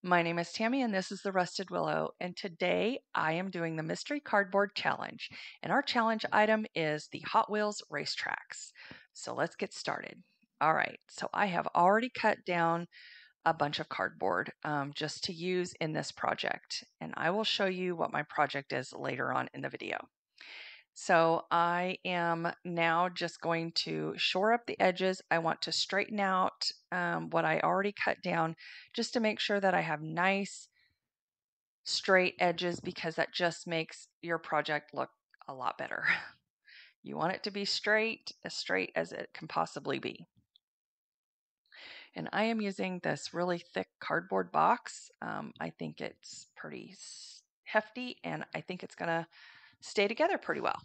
My name is Tammy and this is the Rusted Willow, and today I am doing the Mystery Cardboard Challenge, and our challenge item is the Hot Wheels racetracks. So let's get started. All right, so I have already cut down a bunch of cardboard just to use in this project, and I will show you what my project is later on in the video. So I am now just going to shore up the edges. I want to straighten out what I already cut down just to make sure that I have nice straight edges, because that just makes your project look a lot better. You want it to be straight as it can possibly be. And I am using this really thick cardboard box. I think it's pretty hefty, and I think it's going to stay together pretty well.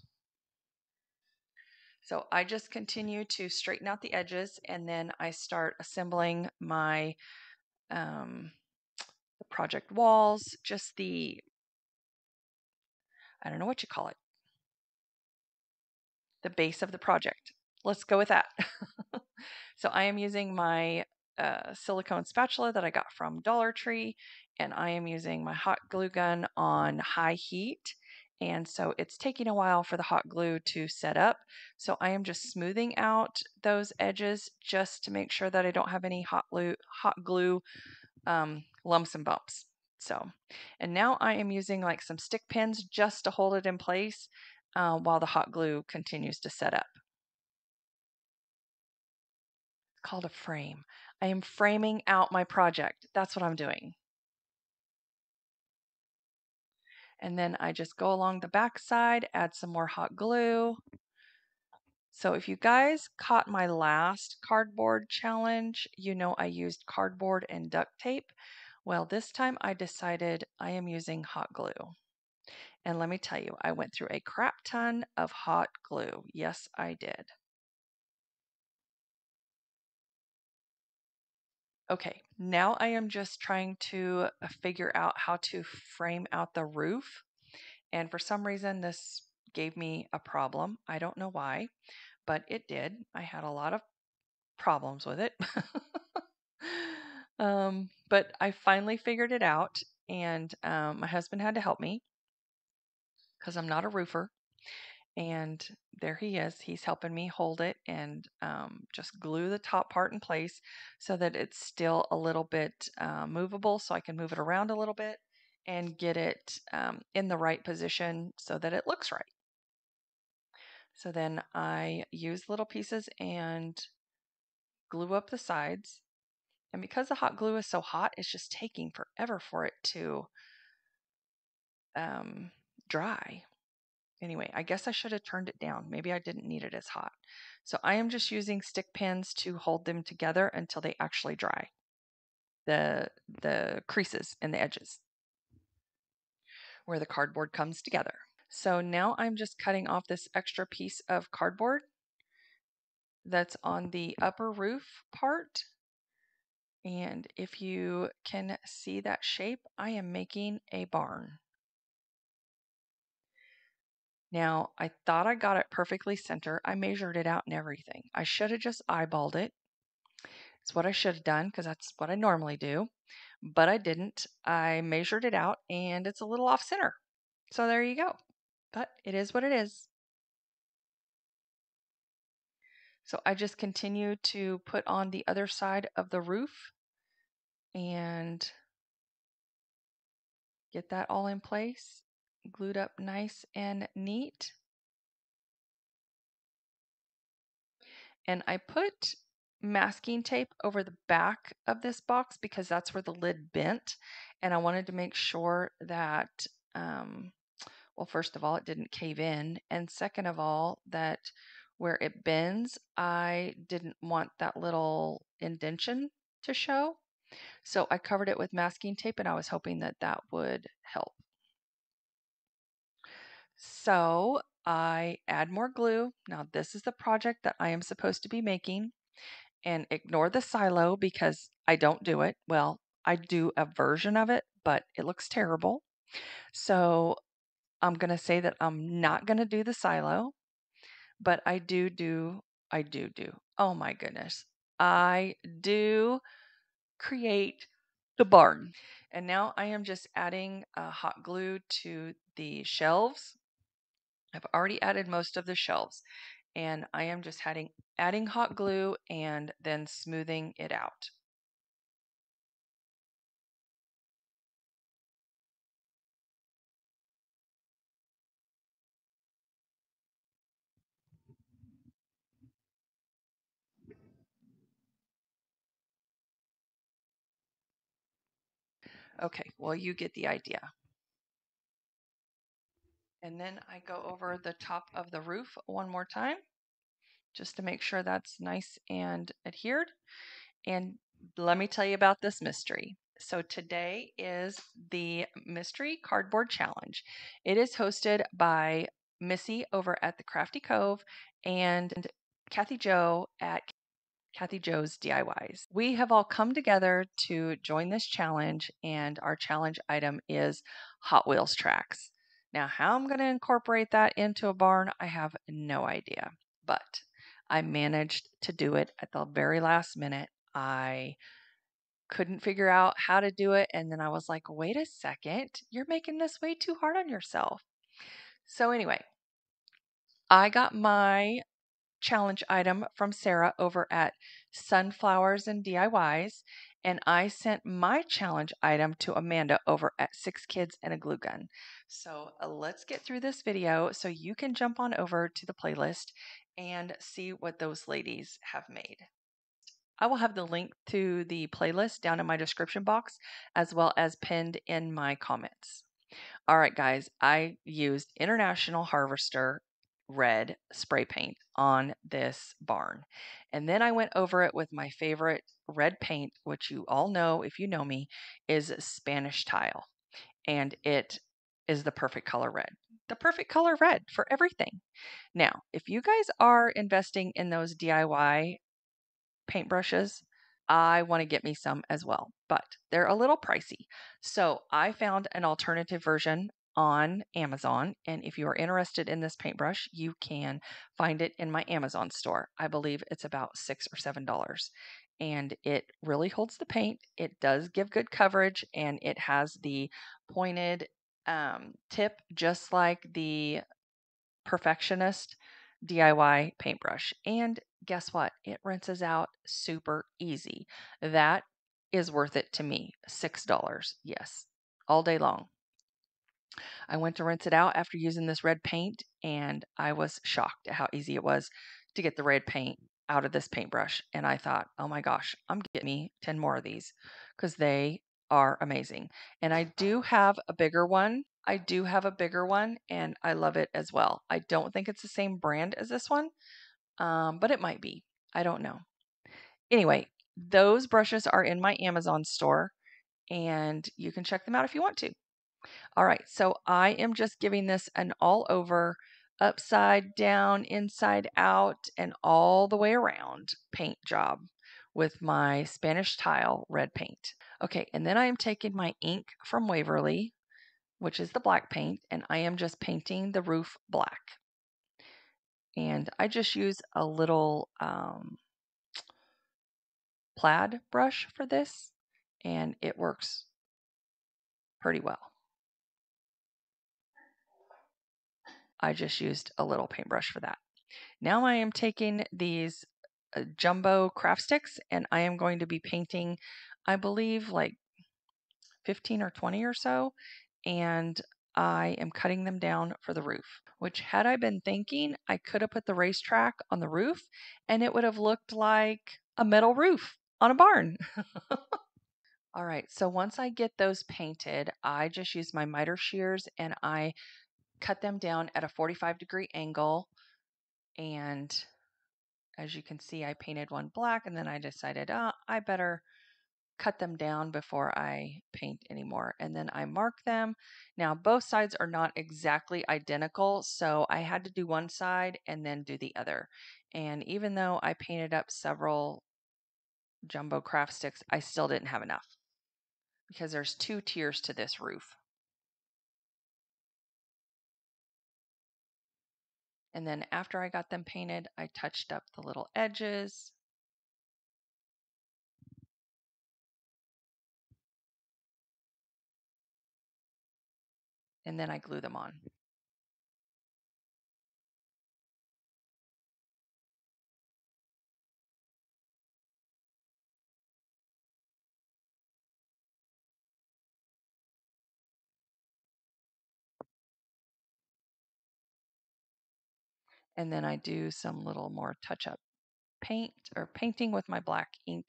So I just continue to straighten out the edges, and then I start assembling my the project walls, just I don't know what you call it, the base of the project. Let's go with that. So I am using my silicone spatula that I got from Dollar Tree, and I am using my hot glue gun on high heat. And so it's taking a while for the hot glue to set up. So I am just smoothing out those edges just to make sure that I don't have any hot glue lumps and bumps. So, and now I am using like some stick pins just to hold it in place while the hot glue continues to set up. It's called a frame. I am framing out my project. That's what I'm doing. And then I just go along the back side, add some more hot glue. So if you guys caught my last cardboard challenge, you know I used cardboard and duct tape. Well, this time I decided I am using hot glue. And let me tell you, I went through a crap ton of hot glue. Yes, I did. Okay, now I am just trying to figure out how to frame out the roof. And for some reason, this gave me a problem. I don't know why, but it did. I had a lot of problems with it. But I finally figured it out, and my husband had to help me because I'm not a roofer. And there he is. He's helping me hold it and just glue the top part in place so that it's still a little bit movable, so I can move it around a little bit and get it in the right position so that it looks right. So then I use little pieces and glue up the sides. And because the hot glue is so hot, it's just taking forever for it to dry. Anyway, I guess I should have turned it down. Maybe I didn't need it as hot. So I am just using stick pins to hold them together until they actually dry, the creases and the edges where the cardboard comes together. So now I'm just cutting off this extra piece of cardboard that's on the upper roof part. And if you can see that shape, I am making a barn. Now, I thought I got it perfectly center. I measured it out and everything. I should have just eyeballed it. It's what I should have done because that's what I normally do, but I didn't. I measured it out and it's a little off center. So there you go. But it is what it is. So I just continue to put on the other side of the roof and get that all in place, glued up nice and neat. And I put masking tape over the back of this box because that's where the lid bent, and I wanted to make sure that well, first of all, it didn't cave in, and second of all, that where it bends, I didn't want that little indentation to show. So I covered it with masking tape, and I was hoping that that would help. So I add more glue. Now this is the project that I am supposed to be making. And ignore the silo because I don't do it. Well, I do a version of it, but it looks terrible. So I'm going to say that I'm not going to do the silo, but I do. Oh my goodness. I do create the barn. And now I am just adding hot glue to the shelves. I've already added most of the shelves, and I am just adding hot glue and then smoothing it out. Okay, well, you get the idea. And then I go over the top of the roof one more time just to make sure that's nice and adhered. And let me tell you about this mystery. So today is the Mystery Cardboard Challenge. It is hosted by Missy over at the CraftyCove and Kathy Jo at KathyJoDIYs. We have all come together to join this challenge, and our challenge item is Hot Wheels tracks. Now, how I'm going to incorporate that into a barn, I have no idea, but I managed to do it at the very last minute. I couldn't figure out how to do it, and then I was like, wait a second, you're making this way too hard on yourself. So, anyway, I got my challenge item from Sarah over at Sunflowers and DIYs, and I sent my challenge item to Amanda over at Six Kids and a Glue Gun. So let's get through this video so you can jump on over to the playlist and see what those ladies have made. I will have the link to the playlist down in my description box as well as pinned in my comments. All right, guys, I used International Harvester red spray paint on this barn. And then I went over it with my favorite red paint, which you all know, if you know me, is Spanish tile. And it is the perfect color red. The perfect color red for everything. Now, if you guys are investing in those DIY paintbrushes, I want to get me some as well, but they're a little pricey. So I found an alternative version on Amazon. And if you are interested in this paintbrush, you can find it in my Amazon store. I believe it's about $6 or $7. And it really holds the paint. It does give good coverage, and it has the pointed tip, just like the Perfectionist DIY paintbrush. And guess what? It rinses out super easy. That is worth it to me. $6. Yes, all day long. I went to rinse it out after using this red paint, and I was shocked at how easy it was to get the red paint out of this paintbrush. And I thought, oh my gosh, I'm getting me 10 more of these because they are amazing. And I do have a bigger one. And I love it as well. I don't think it's the same brand as this one, but it might be. I don't know. Anyway, those brushes are in my Amazon store, and you can check them out if you want to. All right, so I am just giving this an all over, upside down, inside out, and all the way around paint job with my Spanish tile red paint. Okay, and then I am taking my ink from Waverly, which is the black paint, and I am just painting the roof black. And I just use a little plaid brush for this, and it works pretty well. I just used a little paintbrush for that. Now I am taking these jumbo craft sticks, and I am going to be painting, I believe, like 15 or 20 or so, and I am cutting them down for the roof, which had I been thinking, I could have put the racetrack on the roof and it would have looked like a metal roof on a barn. All right, so once I get those painted, I just use my miter shears and I cut them down at a 45-degree angle. And as you can see, I painted one black, and then I decided, I better cut them down before I paint anymore. And then I mark them. Now, both sides are not exactly identical, so I had to do one side and then do the other. And even though I painted up several jumbo craft sticks, I still didn't have enough because there's 2 tiers to this roof. And then after I got them painted, I touched up the little edges. and then I glue them on. And then I do some little more touch-up paint or painting with my black ink.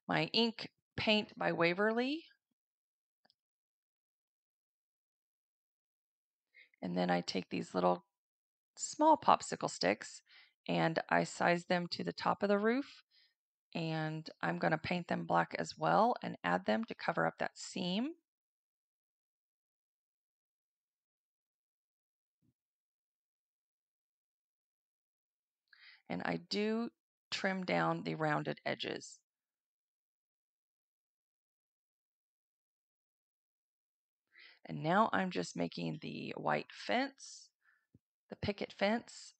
My ink paint by Waverly. And then I take these little small popsicle sticks and I size them to the top of the roof. And I'm going to paint them black as well and add them to cover up that seam. And I do trim down the rounded edges. And now I'm just making the white fence, the picket fence,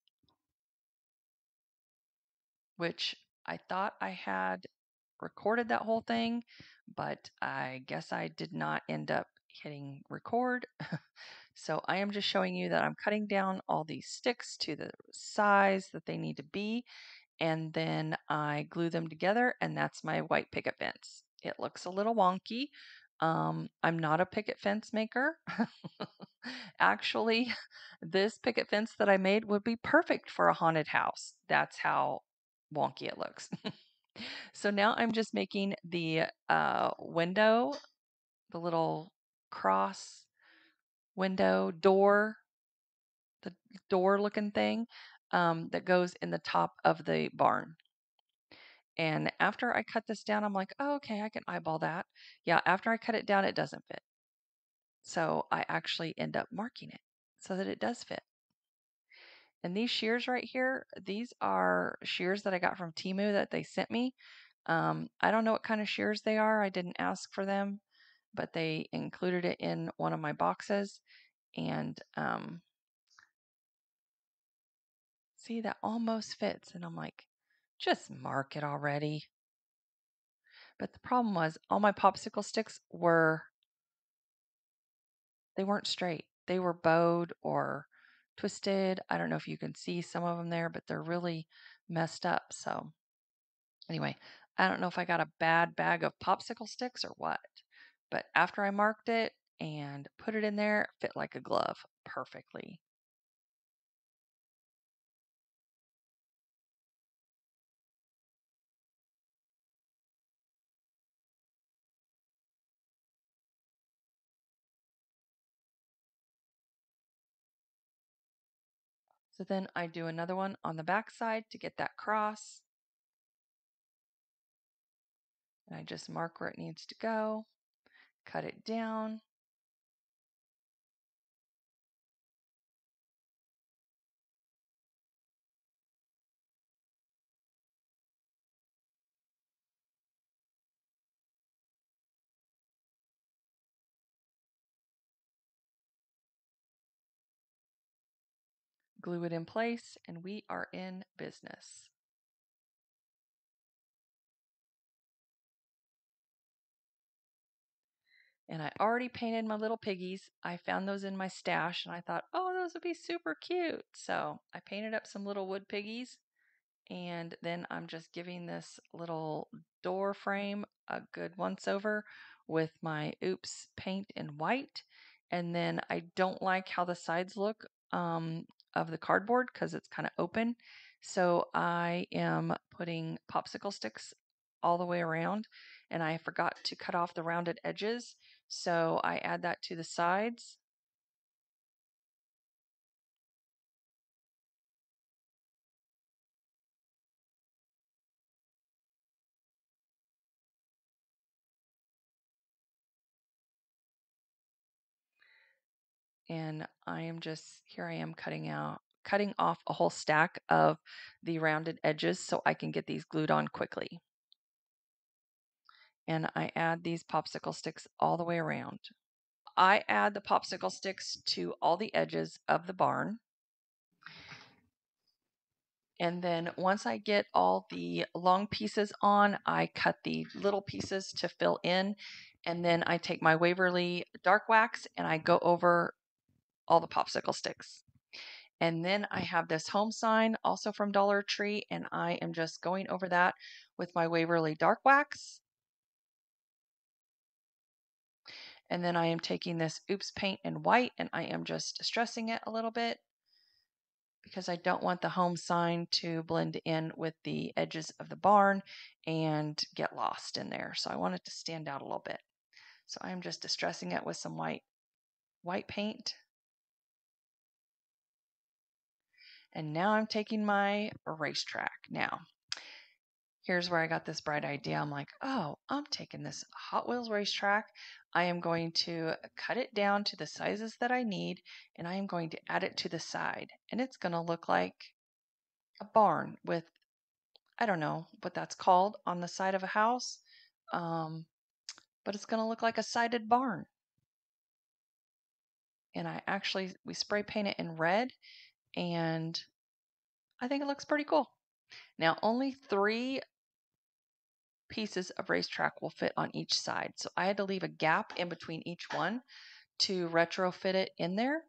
which I thought I had recorded that whole thing, but I guess I did not end up hitting record. So I am just showing you that I'm cutting down all these sticks to the size that they need to be, and then I glue them together, and that's my white picket fence. It looks a little wonky. I'm not a picket fence maker. Actually, this picket fence that I made would be perfect for a haunted house. That's how wonky it looks. So now I'm just making the window, the little cross window door, the door looking thing that goes in the top of the barn. And after I cut this down, I'm like, oh, okay, I can eyeball that. Yeah, after I cut it down, it doesn't fit. So I actually end up marking it so that it does fit. And these shears right here, these are shears that I got from Temu that they sent me. I don't know what kind of shears they are. I didn't ask for them, but they included it in one of my boxes. And see, that almost fits. And I'm like, just mark it already. But the problem was all my popsicle sticks they weren't straight. They were bowed or twisted. I don't know if you can see some of them there, but they're really messed up. So anyway, I don't know if I got a bad bag of popsicle sticks or what, but after I marked it and put it in there, it fit like a glove perfectly. So then I do another one on the back side to get that cross. And I just mark where it needs to go, cut it down. Glue it in place, and we are in business. And I already painted my little piggies. I found those in my stash and I thought, oh, those would be super cute. So I painted up some little wood piggies. And then I'm just giving this little door frame a good once over with my Oops paint in white. And then I don't like how the sides look of the cardboard because it's kind of open. So I am putting popsicle sticks all the way around, and I forgot to cut off the rounded edges. So I add that to the sides. And I am just, here I am cutting off a whole stack of the rounded edges so I can get these glued on quickly. And I add these popsicle sticks all the way around. I add the popsicle sticks to all the edges of the barn. And then once I get all the long pieces on, I cut the little pieces to fill in. And then I take my Waverly dark wax and I go over all the popsicle sticks. And then I have this home sign also from Dollar Tree, and I am just going over that with my Waverly Dark Wax. And then I am taking this Oops paint in white, and I am just distressing it a little bit because I don't want the home sign to blend in with the edges of the barn and get lost in there. So I want it to stand out a little bit. So I'm just distressing it with some white paint. And now I'm taking my racetrack. Now, here's where I got this bright idea. I'm like, oh, I'm taking this Hot Wheels racetrack. I am going to cut it down to the sizes that I need, and I am going to add it to the side. And it's going to look like a barn with, I don't know what that's called on the side of a house, but it's going to look like a sided barn. And we spray paint it in red, and I think it looks pretty cool. Now, only 3 pieces of racetrack will fit on each side. So I had to leave a gap in between each one to retrofit it in there.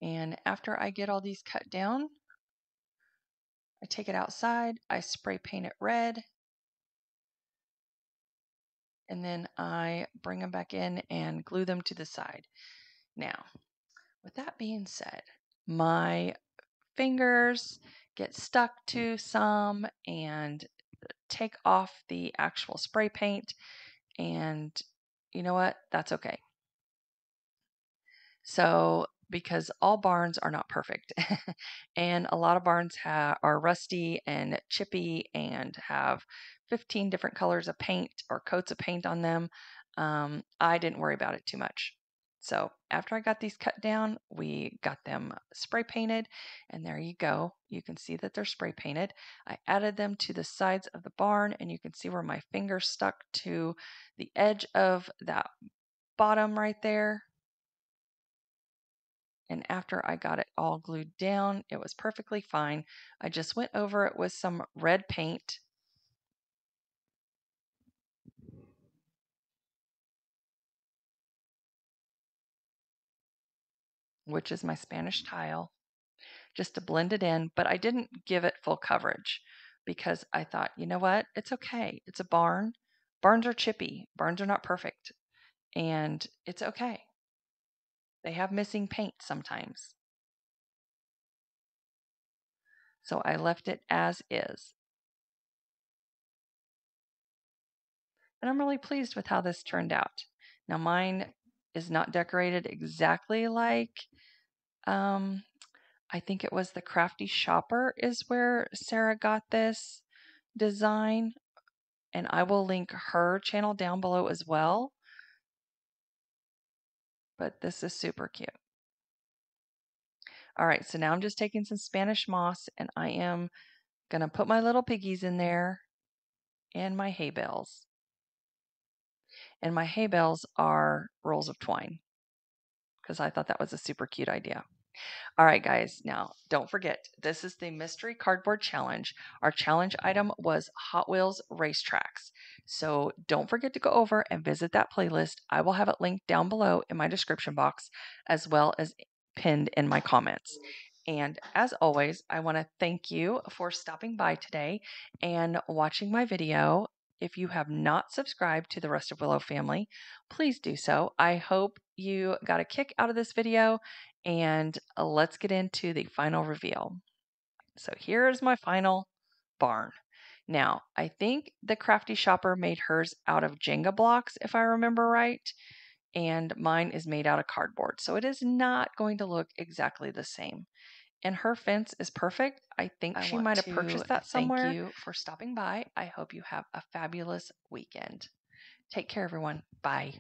And after I get all these cut down, I take it outside, I spray paint it red, and then I bring them back in and glue them to the side. Now, with that being said, my fingers get stuck to some and take off the actual spray paint, and you know what? That's okay. So, because all barns are not perfect, and a lot of barns are rusty and chippy and have 15 different colors of paint or coats of paint on them, I didn't worry about it too much. So, after I got these cut down, we got them spray painted, and there you go. You can see that they're spray painted. I added them to the sides of the barn, and you can see where my finger stuck to the edge of that bottom right there. And after I got it all glued down, it was perfectly fine. I just went over it with some red paint. Which is my Spanish tile, just to blend it in. But I didn't give it full coverage because I thought, you know what? It's okay. It's a barn. Barns are chippy. Barns are not perfect. And it's okay. They have missing paint sometimes. So I left it as is. And I'm really pleased with how this turned out. Now, mine is not decorated exactly like, I think it was the Crafty Shopper is where Sarah got this design. And I will link her channel down below as well. But this is super cute. All right, so now I'm just taking some Spanish moss, and I am going to put my little piggies in there and my hay bales. And my hay bales are rolls of twine because I thought that was a super cute idea. All right, guys, now don't forget, this is the mystery cardboard challenge. Our challenge item was Hot Wheels racetracks. So don't forget to go over and visit that playlist. I will have it linked down below in my description box as well as pinned in my comments. And as always, I want to thank you for stopping by today and watching my video. If you have not subscribed to the Rusted Willow family, please do so. I hope you got a kick out of this video, and let's get into the final reveal. So here's my final barn. Now, I think the Crafty Shopper made hers out of Jenga blocks, if I remember right, and mine is made out of cardboard. So it is not going to look exactly the same. And her fence is perfect. I think she might have purchased that somewhere. Thank you for stopping by. I hope you have a fabulous weekend. Take care, everyone. Bye.